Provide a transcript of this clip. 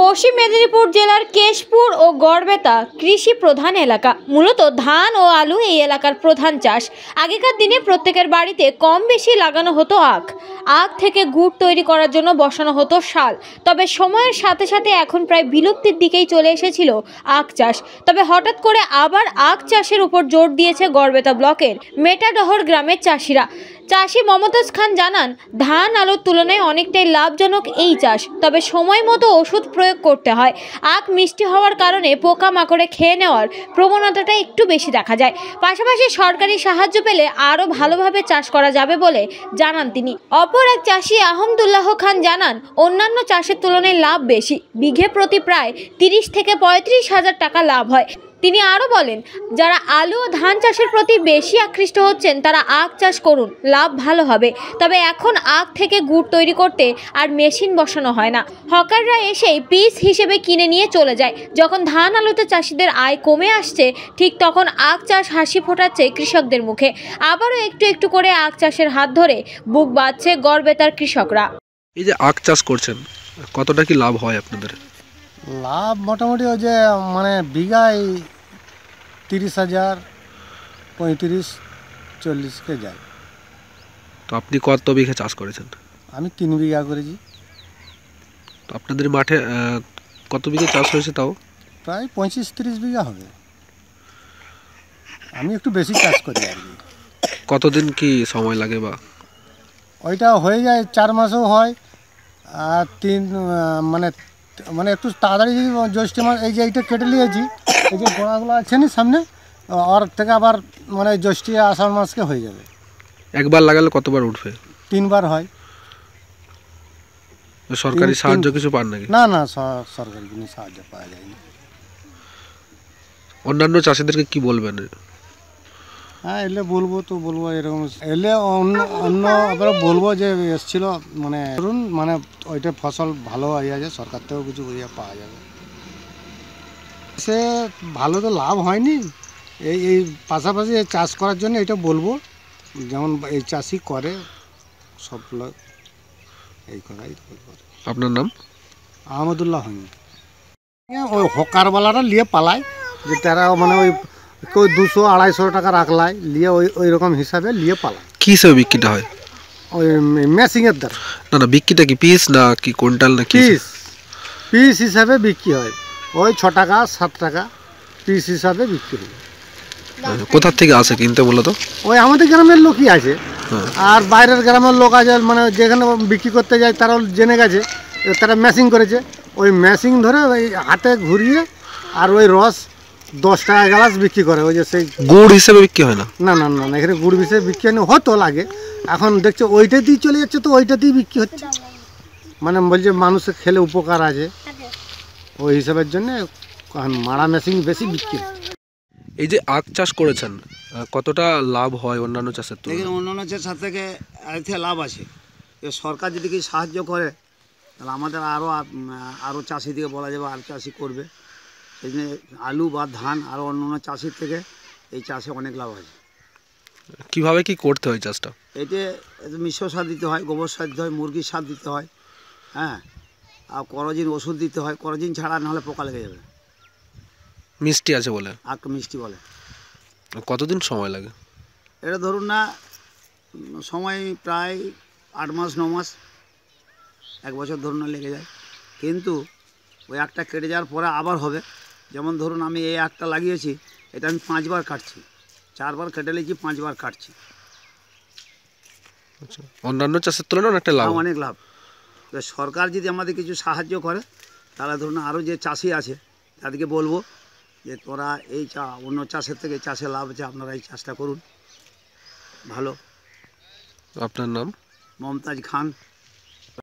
পশ্চিম মেদিনীপুর জেলার কেশপুর ও গড়বেতা কৃষি প্রধান এলাকা। মূলত ধান ও আলু এই এলাকার প্রধান চাষ। আগেকার দিনে প্রত্যেকের বাড়িতে কম বেশি লাগানো হতো আখ। আখ থেকে গুড় তৈরি করার জন্য বসানো হতো শাল। তবে সময়ের সাথে সাথে এখন প্রায় বিলুপ্তির দিকেই চলে এসেছিল আখ চাষ। তবে হঠাৎ করে আবার আখ চাষের উপর জোর দিয়েছে গড়বেতা ব্লকের মেটাডহর গ্রামের চাষিরা। চাষি মমতাজ খান জানান, ধান আলুর তুলনায় অনেকটাই লাভজনক এই চাষ। তবে সময় মতো ওষুধ প্রয়োগ করতে হয়। আখ মিষ্টি হওয়ার কারণে পোকামাকড়ে খেয়ে নেওয়ার প্রবণতাটা একটু বেশি দেখা যায়। পাশাপাশি সরকারি সাহায্য পেলে আরও ভালোভাবে চাষ করা যাবে বলে জানান তিনি। অপর এক চাষি আহমদুল্লাহ খান জানান, অন্যান্য চাষের তুলনায় লাভ বেশি। বিঘে প্রতি প্রায় 30 থেকে 35 হাজার টাকা লাভ হয়। তিনি আরও বলেন, যারা আলু ও ধান চাষের প্রতি বেশি আকৃষ্ট হচ্ছেন তারা আখ চাষ করুন, লাভ ভালো হবে। তবে এখন আখ থেকে গুড় তৈরি করতে আর মেশিন বসানো হয় না। হকাররা এসেই পিস হিসেবে কিনে নিয়ে চলে যায়। যখন ধান আলুতে চাষিদের আয় কমে আসছে, ঠিক তখন আখ চাষ হাসি ফোটাচ্ছে কৃষকদের মুখে। আবারও একটু একটু করে আখ চাষের হাত ধরে বুক বাঁধছে গড়বেতার কৃষকরা। এই যে আখ চাষ করছেন, কতটা কি লাভ হয় আপনাদের? লাভ মোটামুটি ওই যে মানে বিঘায় 30,000, 35-40কে যায়। তো আপনি কত বিঘা চাষ করেছেন? আমি 3 বিঘা করেছি। তো আপনাদের মাঠে কত বিঘা চাষ হয়েছে তাও? প্রায় 25-30 বিঘা হবে। আমি একটু বেশি চাষ করি আর কি। কতদিন কি সময় লাগে? বা ওইটা হয়ে যায় 4 মাসও হয়, আর 3 মানে মানে একটু তাড়াতাড়ি যদি জ্যৈষ্ঠ মাস, এই যে এইটা কেটে নিয়েছি, এই যে গোড়াগুলো আছে না সামনে, ওর থেকে আবার মানে জ্যৈষ্ঠ আষাঢ় মাসকে হয়ে যাবে। একবার লাগালে কতবার উঠবে? 3 বার হয়। সরকারি সাহায্য কিছু পান নাকি? না না, সরকারি কোনো সাহায্য পাওয়া যায়নি। অন্যান্য চাষিদেরকে কি বলবেন? হ্যাঁ, এলে বলবো তো বলবো, এরকম এলে অন্য আবার বলবো যে এসছিল, মানে ধরুন মানে ওইটা ফসল ভালো হয়ে আছে, সরকার থেকেও কিছু পাওয়া যাবে। সে ভালো তো লাভ হয়নি, এই পাশাপাশি চাষ করার জন্য এটা বলবো, যেমন এই চাষি করে সব লোক এই করাই করে। আপনার নাম? আহমদুল্লাহ হন। ওই হকারওয়ালারা নিয়ে পালায়, যে তারা মানে ওই কেউ 200-250 টাকা রাখলায় নিয়ে ওই রকম হিসাবে নিয়ে পালায়। কী হিসাবে বিক্রিটা হয়? ওই মেশিংয়ের দ্বারা। না, বিক্রিটা কি পিস না কি কুইন্টাল না কি? পিস হিসাবে বিক্রি হয়। ওই 6 টাকা 7 টাকা পিস হিসাবে বিক্রি হয়। কোথা থেকে আসে কিনতে মূলত? ওই আমাদের গ্রামের লোকই আছে, আর বাইরের গ্রামের লোক আছে, মানে যেখানে বিক্রি করতে যায় তারাও জেনে গেছে, তারা মেশিং করেছে। ওই মেশিং ধরে ওই হাতে ঘুরিয়ে আর ওই রস 10 টাকা গ্লাস বিক্রি করে। ওই যে সেই গুড় হিসেবে বিক্রি হয় না? না না না, এখানে গুড় হিসেবে বিক্রি হতো লাগে, এখন দেখছে ওইটাতেই চলে যাচ্ছে, তো ওইটাতেই বিক্রি হচ্ছে। মানে বলছে মানুষের খেলে উপকার আছে, ওই হিসাবের জন্য মাড়া মেশিন বেশি বিক্রি। এই যে আখ চাষ করেছেন, কতটা লাভ হয় অন্যান্য চাষের থেকে? অন্যান্য চাষের থেকে লাভ আছে। সরকার যদি কিছু সাহায্য করে তাহলে আমাদের আরও চাষিদিকে বলা যাবে, আর চাষি করবে। সেই জন্য আলু বা ধান আরও অন্যান্য চাষির থেকে এই চাষে অনেক লাভ আছে। কীভাবে কি করতে হয় চাষটা? এতে মিশ্র সার দিতে হয়, গোবর সার দিতে হয়, মুরগির সার দিতে হয়, হ্যাঁ, আর করজিন ওষুধ দিতে হয়। করজিন ছাড়া নাহলে পোকা লেগে যাবে। মিষ্টি আছে বলে? আখ মিষ্টি বলে। কতদিন সময় লাগে? এটা ধরুন না, সময় প্রায় 8 মাস 9 মাস, 1 বছর ধরুন না লেগে যায়। কিন্তু ওই আখটা কেটে যাওয়ার পরে আবার হবে। যেমন ধরুন আমি এই আখটা লাগিয়েছি, এটা আমি 5 বার কাটছি, 4 বার কেটে নিয়েছি, 5 বার কাটছি। আচ্ছা, অন্যান্য চাষের তুলনায় অনেকটা লাভ? অনেক লাভ। সরকার যদি আমাদের কিছু সাহায্য করে তাহলে ধরুন আরও যে চাষি আছে তাদেরকে বলবো যে তোরা এই অন্য চাষের থেকে চাষে লাভ আছে, আপনারা এই চাষটা করুন, ভালো। আপনার নাম? মমতাজ খান।